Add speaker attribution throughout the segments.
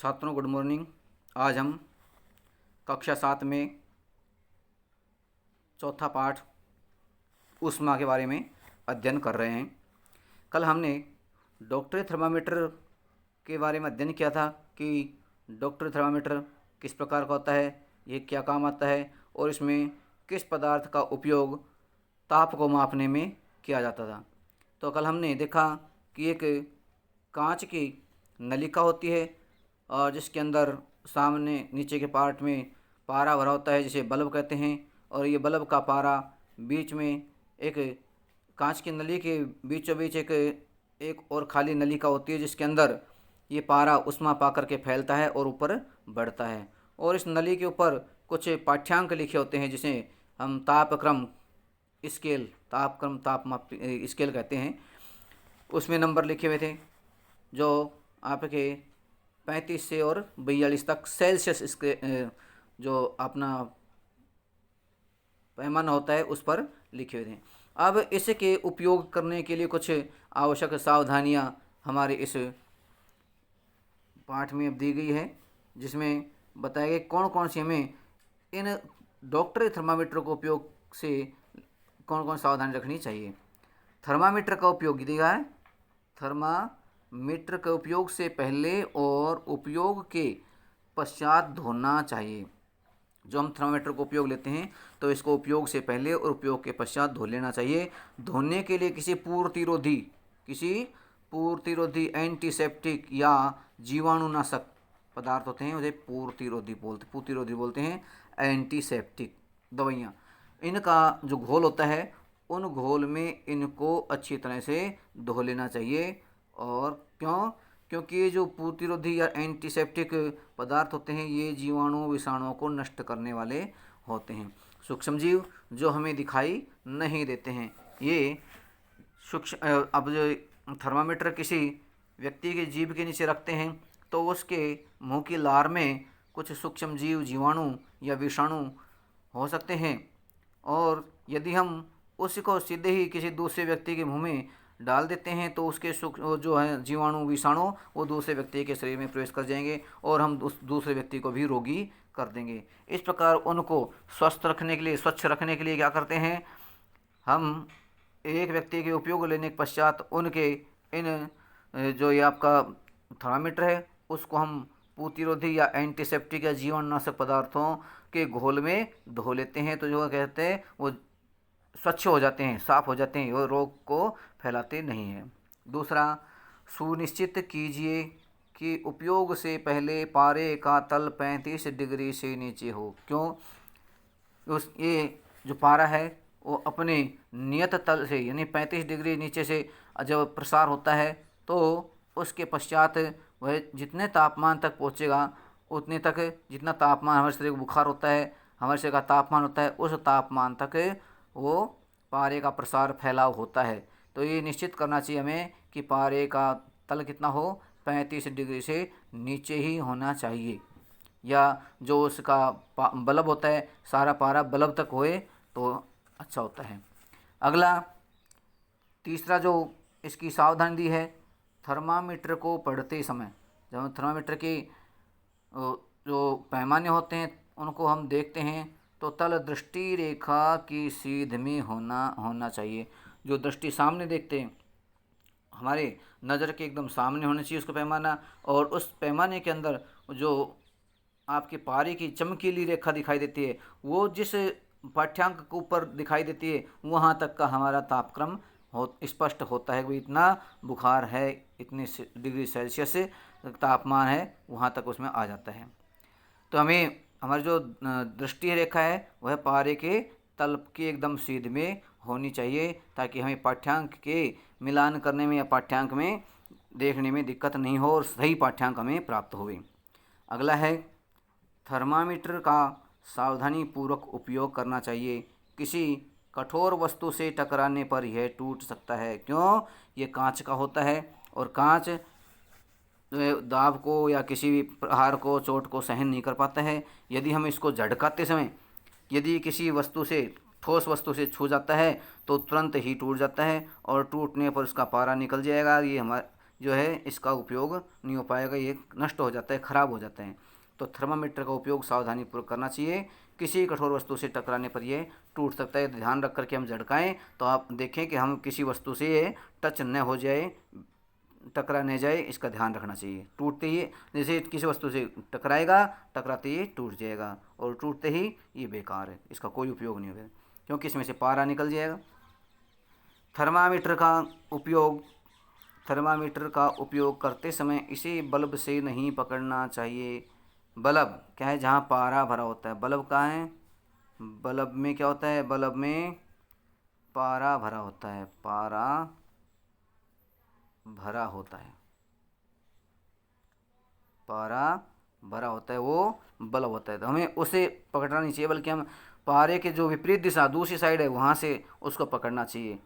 Speaker 1: छात्रों good morning. आज हम कक्षा 7 में चौथा पाठ ऊष्मा के बारे में अध्ययन कर रहे हैं। कल हमने डॉक्टरी थर्मामीटर के बारे में अध्ययन किया था कि डॉक्टरी थर्मामीटर किस प्रकार का होता है, ये क्या काम आता है और इसमें किस पदार्थ का उपयोग ताप को मापने में किया जाता था। तो कल हमने देखा कि एक कांच की नलिका होती है और जिसके अंदर सामने नीचे के पार्ट में पारा भरा होता है जिसे बल्ब कहते हैं, और ये बल्ब का पारा बीच में एक कांच की नली के बीचों बीच एक और खाली नलिका होती है जिसके अंदर ये पारा ऊष्मा पा करके फैलता है और ऊपर बढ़ता है। और इस नली के ऊपर कुछ पाठ्यांक लिखे होते हैं जिसे हम तापक्रम तापमाप स्केल कहते हैं। उसमें नंबर लिखे हुए थे जो आपके 35 से और 42 तक सेल्सियस इसके जो अपना पैमाना होता है उस पर लिखे हुए थे। अब इसके उपयोग करने के लिए कुछ आवश्यक सावधानियां हमारे इस पाठ में अब दी गई है, जिसमें बताया गया कौन कौन सी हमें इन डॉक्टरी थर्मामीटर को उपयोग से कौन कौन सावधानी रखनी चाहिए। थर्मामीटर का उपयोग दिया है। थर्मामीटर के उपयोग से पहले और उपयोग के पश्चात धोना चाहिए। जो हम थर्मामीटर को उपयोग लेते हैं तो इसको उपयोग से पहले और उपयोग के पश्चात धो लेना चाहिए। धोने के लिए किसी पूर्तिरोधी एंटीसेप्टिक या जीवाणुनाशक पदार्थ होते हैं, उसे पूर्तिरोधी बोलते हैं। एंटीसेप्टिक दवाइयाँ, इनका जो घोल होता है उन घोल में इनको अच्छी तरह से धो लेना चाहिए। और क्योंकि ये जो प्रतिरोधी या एंटीसेप्टिक पदार्थ होते हैं ये जीवाणु विषाणुओं को नष्ट करने वाले होते हैं। सूक्ष्म जीव जो हमें दिखाई नहीं देते हैं, ये अब जो थर्मामीटर किसी व्यक्ति के जीभ के नीचे रखते हैं तो उसके मुंह की लार में कुछ सूक्ष्म जीव जीवाणु या विषाणु हो सकते हैं, और यदि हम उसको सीधे ही किसी दूसरे व्यक्ति के मुंह में डाल देते हैं तो उसके जो है जीवाणु विषाणु वो दूसरे व्यक्ति के शरीर में प्रवेश कर जाएंगे और हम उस दूसरे व्यक्ति को भी रोगी कर देंगे। इस प्रकार उनको स्वच्छ रखने के लिए क्या करते हैं, हम एक व्यक्ति के उपयोग लेने के पश्चात उनके इन जो ये आपका थर्मामीटर है उसको हम प्रतिरोधी या एंटीसेप्टिक या जीवाणुनाशक पदार्थों के घोल में धो लेते हैं, तो जो कहते हैं वो स्वच्छ हो जाते हैं, साफ हो जाते हैं, वो रोग को फैलाते नहीं हैं। दूसरा, सुनिश्चित कीजिए कि उपयोग से पहले पारे का तल 35 डिग्री से नीचे हो। ये जो पारा है वो अपने नियत तल से यानी 35 डिग्री नीचे से जब प्रसार होता है तो उसके पश्चात वह जितने तापमान तक पहुँचेगा उतने तक, जितना तापमान हमारे शरीर को बुखार होता है, हमारे शरीर का तापमान होता है, उस तापमान तक वो पारे का प्रसार फैलाव होता है। तो ये निश्चित करना चाहिए हमें कि पारे का तल कितना हो, 35 डिग्री से नीचे ही होना चाहिए, या जो उसका बल्ब होता है सारा पारा बल्ब तक होए तो अच्छा होता है। अगला तीसरा जो इसकी सावधानी दी है, थर्मामीटर को पढ़ते समय जब हम थर्मामीटर के जो पैमाने होते हैं उनको हम देखते हैं तो तल दृष्टि रेखा की सीध में होना चाहिए। जो दृष्टि सामने देखते हैं हमारे नज़र के एकदम सामने होना चाहिए उसका पैमाना, और उस पैमाने के अंदर जो आपके पारे की चमकीली रेखा दिखाई देती है वो जिस पाठ्यांक के ऊपर दिखाई देती है वहाँ तक का हमारा तापक्रम स्पष्ट होता है कि इतना बुखार है, इतने डिग्री सेल्सियस तापमान है, वहाँ तक उसमें आ जाता है। तो हमें हमारी जो दृष्टि रेखा है वह पारे के तल के एकदम सीध में होनी चाहिए ताकि हमें पाठ्यांक के मिलान करने में या पाठ्यांक में देखने में दिक्कत नहीं हो और सही पाठ्यांक हमें प्राप्त होवे। अगला है, थर्मामीटर का सावधानी पूर्वक उपयोग करना चाहिए। किसी कठोर वस्तु से टकराने पर यह टूट सकता है। ये कांच का होता है और कांच दाब को या किसी भी प्रहार को, चोट को सहन नहीं कर पाता है। यदि हम इसको झटकाते समय यदि किसी वस्तु से, ठोस वस्तु से छू जाता है तो तुरंत ही टूट जाता है और टूटने पर उसका पारा निकल जाएगा। जो है इसका उपयोग नहीं हो पाएगा, ये नष्ट हो जाता है, ख़राब हो जाता है। तो थर्मामीटर का उपयोग सावधानीपूर्वक करना चाहिए। किसी कठोर वस्तु से टकराने पर ये टूट सकता है, ध्यान रख करके हम झटकाएं तो आप देखें कि हम किसी वस्तु से ये टच न हो जाए, टकरा नहीं जाए, इसका ध्यान रखना चाहिए। टूटते ही जैसे किसी वस्तु से टकराएगा, टकराते ही टूट जाएगा और टूटते ही ये बेकार है, इसका कोई उपयोग नहीं होगा क्योंकि इसमें से पारा निकल जाएगा। थर्मामीटर का उपयोग थर्मामीटर का उपयोग करते समय इसे बल्ब से नहीं पकड़ना चाहिए। बल्ब क्या है, जहाँ पारा भरा होता है। बल्ब कहाँ है, बल्ब में क्या होता है, बल्ब में पारा भरा होता है, पारा भरा होता है, पारा भरा होता है, वो बल्ब होता है। तो हमें उसे पकड़ना नहीं चाहिए, बल्कि हम पारे के जो विपरीत दिशा दूसरी साइड है वहाँ से उसको पकड़ना चाहिए।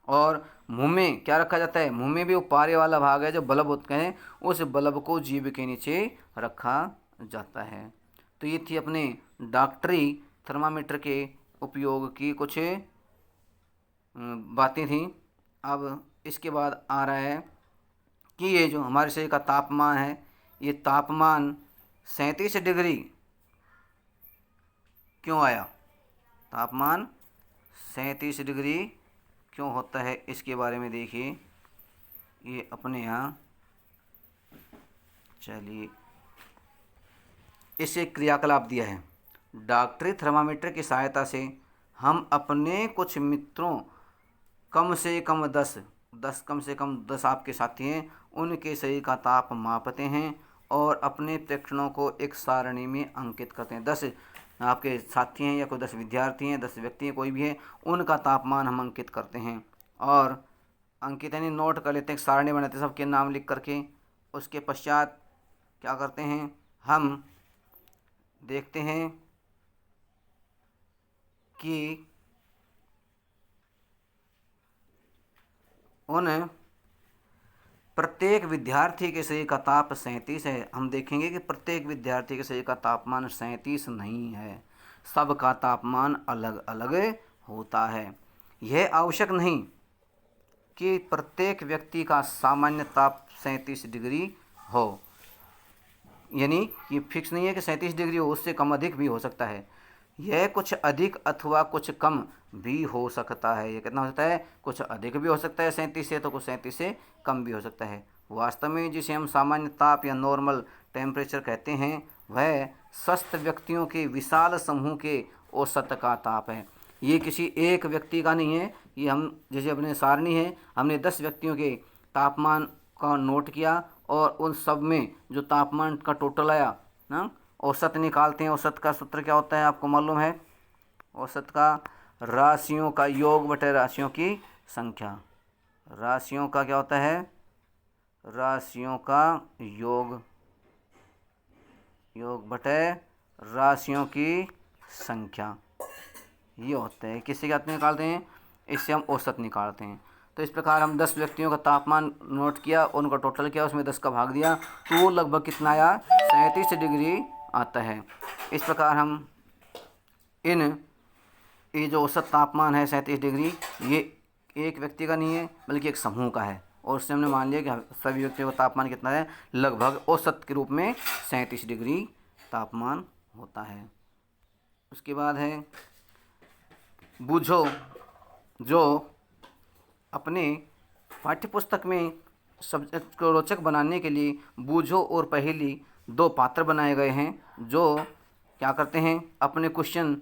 Speaker 1: और मुंह में क्या रखा जाता है, मुंह में भी वो पारे वाला भाग है जो बल्ब होते हैं, उस बल्ब को जीभ के नीचे रखा जाता है। तो ये थी अपने डॉक्टरी थर्मामीटर के उपयोग की कुछ बातें थी। अब इसके बाद आ रहा है कि ये जो हमारे शरीर का तापमान है, ये तापमान 37 डिग्री क्यों आया, तापमान 37 डिग्री क्यों होता है, इसके बारे में देखिए। ये अपने यहाँ चलिए इसे क्रियाकलाप दिया है। डॉक्टरी थर्मामीटर की सहायता से हम अपने कुछ मित्रों कम से कम 10 आपके साथी हैं, उनके शरीर का ताप मापते हैं और अपने प्रेक्षणों को एक सारणी में अंकित करते हैं। 10 आपके साथी हैं या कोई 10 विद्यार्थी हैं, 10 व्यक्ति हैं, कोई भी है, उनका तापमान हम अंकित करते हैं और अंकित यानी नोट कर लेते हैं, सारणी बनाते हैं सबके नाम लिख करके। उसके पश्चात क्या करते हैं, हम देखते हैं कि उन प्रत्येक विद्यार्थी के शरीर का ताप 37 है। हम देखेंगे कि प्रत्येक विद्यार्थी के शरीर का तापमान 37 नहीं है, सबका तापमान अलग अलग होता है। यह आवश्यक नहीं कि प्रत्येक व्यक्ति का सामान्य ताप 37 डिग्री हो, यानी ये फिक्स नहीं है कि 37 डिग्री हो, उससे कम अधिक भी हो सकता है। यह कुछ अधिक अथवा कुछ कम भी हो सकता है। ये कितना हो सकता है, कुछ अधिक भी हो सकता है 37 से, तो कुछ 37 से कम भी हो सकता है। वास्तव में जिसे हम सामान्य ताप या नॉर्मल टेम्परेचर कहते हैं, वह स्वस्थ व्यक्तियों के विशाल समूह के औसत का ताप है। ये किसी एक व्यक्ति का नहीं है। ये हम जैसे अपने सारणी है, हमने 10 व्यक्तियों के तापमान का नोट किया और उन सब में जो तापमान का टोटल आया ना, औसत निकालते हैं। औसत का सूत्र क्या होता है, आपको मालूम है, औसत का राशियों का योग बटे राशियों की संख्या। राशियों का क्या होता है, राशियों का योग बटे राशियों की संख्या, ये होता है। किससे क्या निकालते हैं, इससे हम औसत निकालते हैं। तो इस प्रकार हम 10 व्यक्तियों का तापमान नोट किया, उनका टोटल किया, उसमें 10 का भाग दिया, तो वो लगभग कितना आया, 37 डिग्री आता है। इस प्रकार हम ये जो औसत तापमान है 37 डिग्री, ये एक व्यक्ति का नहीं है बल्कि एक समूह का है। और उससे हमने मान लिया कि सभी व्यक्तियों का तापमान कितना है, लगभग औसत के रूप में 37 डिग्री तापमान होता है। उसके बाद है बूझो, जो अपने पाठ्यपुस्तक में सब्जेक्ट को रोचक बनाने के लिए बूझो और पहेली 2 पात्र बनाए गए हैं, जो क्या करते हैं, अपने क्वेश्चन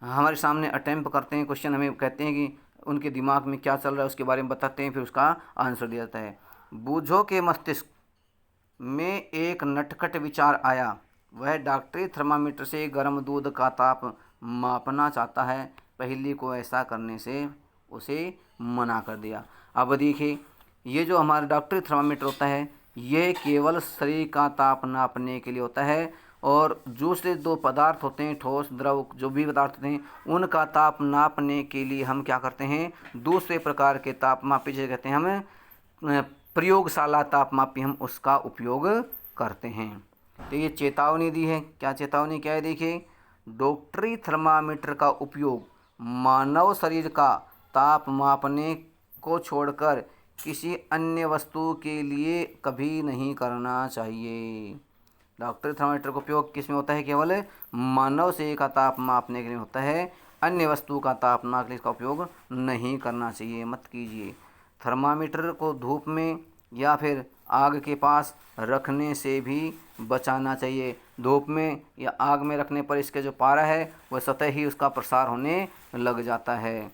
Speaker 1: हमारे सामने अटेम्प्ट करते हैं। क्वेश्चन हमें कहते हैं कि उनके दिमाग में क्या चल रहा है उसके बारे में बताते हैं, फिर उसका आंसर दिया जाता है। बूझो के मस्तिष्क में एक नटखट विचार आया। वह डॉक्टरी थर्मामीटर से गर्म दूध का ताप मापना चाहता है। पहेली को ऐसा करने से उसे मना कर दिया। अब देखिए, ये जो हमारा डॉक्टरी थर्मामीटर होता है, ये केवल शरीर का ताप नापने के लिए होता है और दूसरे 2 पदार्थ होते हैं, ठोस द्रव जो भी पदार्थ होते हैं, उनका ताप नापने के लिए हम क्या करते हैं, दूसरे प्रकार के तापमापी जिसे कहते हैं हम प्रयोगशाला तापमापी, हम उसका उपयोग करते हैं। तो ये चेतावनी दी है। क्या चेतावनी क्या है, देखिए, डॉक्टरी थर्मामीटर का उपयोग मानव शरीर का ताप मापने को छोड़कर किसी अन्य वस्तु के लिए कभी नहीं करना चाहिए। डॉक्टरी थर्मामीटर का उपयोग किस में होता है? केवल मानव शरीर का ताप मापने के लिए होता है, अन्य वस्तु का ताप नापने के लिए इसका उपयोग नहीं करना चाहिए, मत कीजिए। थर्मामीटर को धूप में या फिर आग के पास रखने से भी बचाना चाहिए। धूप में या आग में रखने पर इसके जो पारा है वह स्वतः ही उसका प्रसार होने लग जाता है।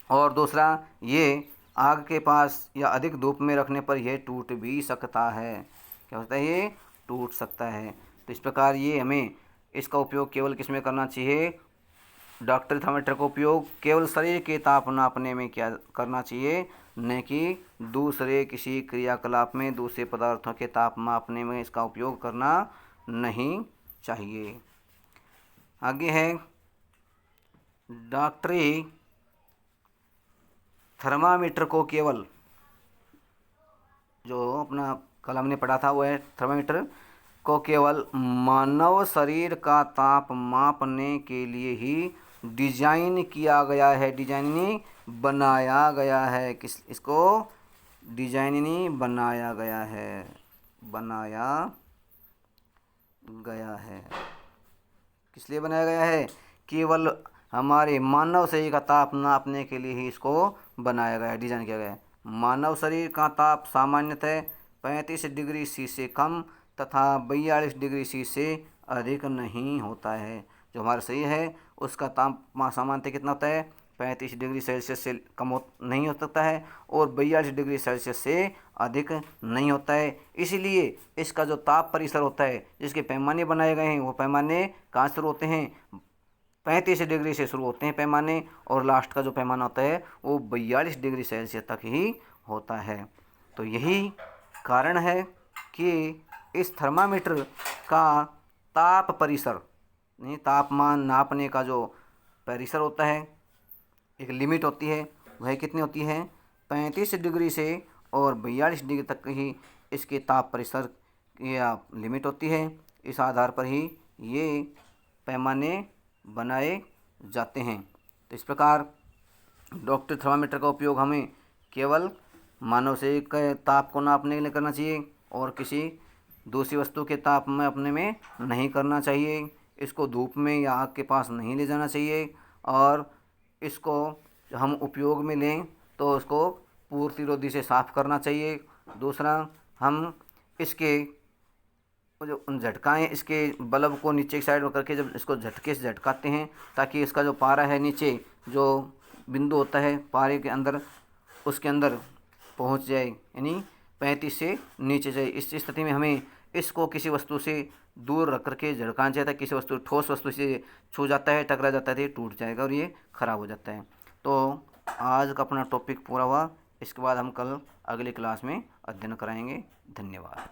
Speaker 1: और दूसरा, ये आग के पास या अधिक धूप में रखने पर यह टूट भी सकता है। क्या होता है? ये टूट सकता है। तो इस प्रकार ये हमें इसका उपयोग केवल किस में करना चाहिए? डॉक्टरी थर्मामीटर का उपयोग केवल शरीर के ताप नापने में क्या करना चाहिए, न कि दूसरे किसी क्रियाकलाप में दूसरे पदार्थों के ताप मापने में इसका उपयोग करना नहीं चाहिए। आगे है डॉक्टरी थर्मामीटर को केवल, जो अपना कल हमने पढ़ा था वो है थर्मामीटर को केवल मानव शरीर का ताप मापने के लिए ही डिजाइन किया गया है, डिजाइनी बनाया गया है। इसको डिजाइनी बनाया गया है, किस लिए बनाया गया है? केवल हमारे मानव शरीर का ताप नापने के लिए ही इसको बनाया गया है, डिजाइन किया गया है। मानव शरीर का ताप सामान्यतः 35 डिग्री सी से कम तथा 42 डिग्री सी से अधिक नहीं होता है। जो हमारा शरीर है उसका तापमान सामान्यतः कितना होता है? 35 डिग्री सेल्सियस से कम नहीं हो सकता है और 42 डिग्री सेल्सियस से अधिक नहीं होता है। इसीलिए इसका जो ताप परिसर होता है, जिसके पैमाने बनाए गए हैं, वो पैमाने कहाँ शुरू होते हैं? 35 डिग्री से शुरू होते हैं पैमाने, और लास्ट का जो पैमाना होता है वो 42 डिग्री सेल्सियस तक ही होता है। तो यही कारण है कि इस थर्मामीटर का ताप परिसर, नहीं, तापमान नापने का जो परिसर होता है, एक लिमिट होती है, वह कितनी होती है? 35 डिग्री से और 42 डिग्री तक ही इसके ताप परिसर या लिमिट होती है। इस आधार पर ही ये पैमाने बनाए जाते हैं। तो इस प्रकार डॉक्टरी थर्मामीटर का उपयोग हमें केवल मानव शरीर के ताप को नापने के लिए करना चाहिए और किसी दूसरी वस्तु के ताप में अपने में नहीं करना चाहिए। इसको धूप में या आग के पास नहीं ले जाना चाहिए, और इसको हम उपयोग में लें तो उसको प्रतिरोधी से साफ़ करना चाहिए। दूसरा, हम इसके जो झटकाएँ, इसके बल्ब को नीचे की साइड में करके जब इसको झटके से झटकाते हैं ताकि इसका जो पारा है, नीचे जो बिंदु होता है पारे के अंदर, उसके अंदर पहुंच जाए, यानी 35 से नीचे जाए। इस स्थिति में हमें इसको किसी वस्तु से दूर रख करके झटकाना चाहिए। किसी वस्तु, ठोस वस्तु से छू जाता है, टकरा जाता है तो ये टूट जाएगा और ये ख़राब हो जाता है। तो आज का अपना टॉपिक पूरा हुआ। इसके बाद हम कल अगली क्लास में अध्ययन कराएंगे। धन्यवाद।